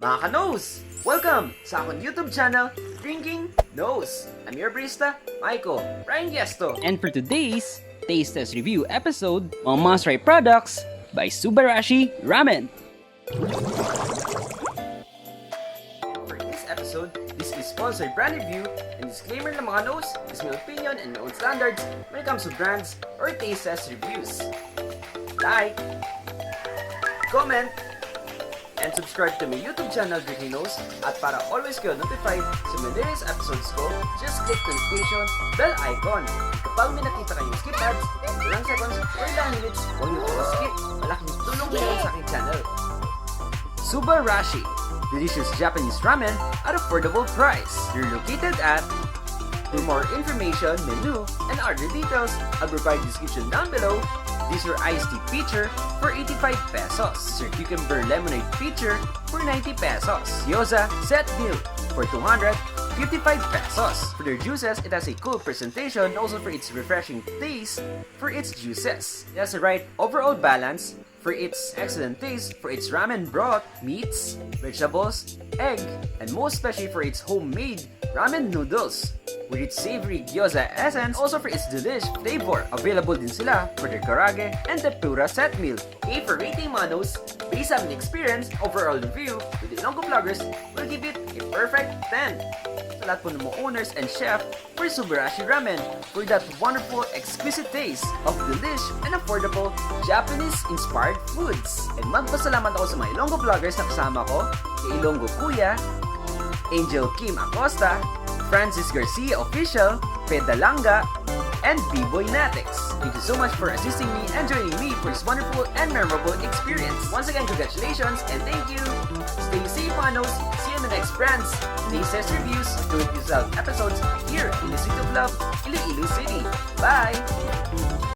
Mga ka-nose! Welcome sa akong YouTube channel, Drinking Nose. I'm your barista, Maiko Ryan Gesto. And for today's Taste Test Review episode, mga must-try products by Subarashii Ramen. For this episode, this is sponsored brand review and disclaimer ng mga nose is my opinion and my own standards when it comes to brands or taste test reviews. Like, comment, and subscribe to my YouTube channel, Drinking Nose. At para always kayo notified sa mga latest episodes ko, just click the notification bell icon. Kapag may nakita kayong skip ads, ilang seconds or ilang minutes, huwag niyo po skip. Malaking tulong na yun sa aking channel. Subarashii, delicious Japanese ramen at affordable price. You're located at... For more information, menu, and other details, I'll provide description down below. This is your iced tea feature for 85 pesos. Your cucumber lemonade feature for 90 pesos. Gyōza Set Meal for 255 pesos. For their juices, it has a cool presentation, also for its refreshing taste for its juices. It has the right overall balance for its excellent taste for its ramen broth, meats, vegetables, egg, and most especially for its homemade ramen noodles. With its savory gyoza essence, also for its delish flavor. Available din sila for their Karage and Tempura Set Meal. A for rating manos, based on the experience, overall review with the Ilonggo vloggers will give it a perfect 10. Sa lahat po ng mga owners and chef for Subarashii Ramen for that wonderful, exquisite taste of delish and affordable Japanese-inspired foods. And magpasalamat ako sa mga Ilonggo vloggers na kasama ko, kay Ilonggo Kuya, Angel Kim Acosta, Francis Garcia Official, Pedalanga, and B-Boy Natix. Thank you so much for assisting me and joining me for this wonderful and memorable experience. Once again, congratulations and thank you! Stay safe, manos! See you in the next brands, taste test reviews, do-it-yourself episodes here in the City of Love, Iloilo City. Bye!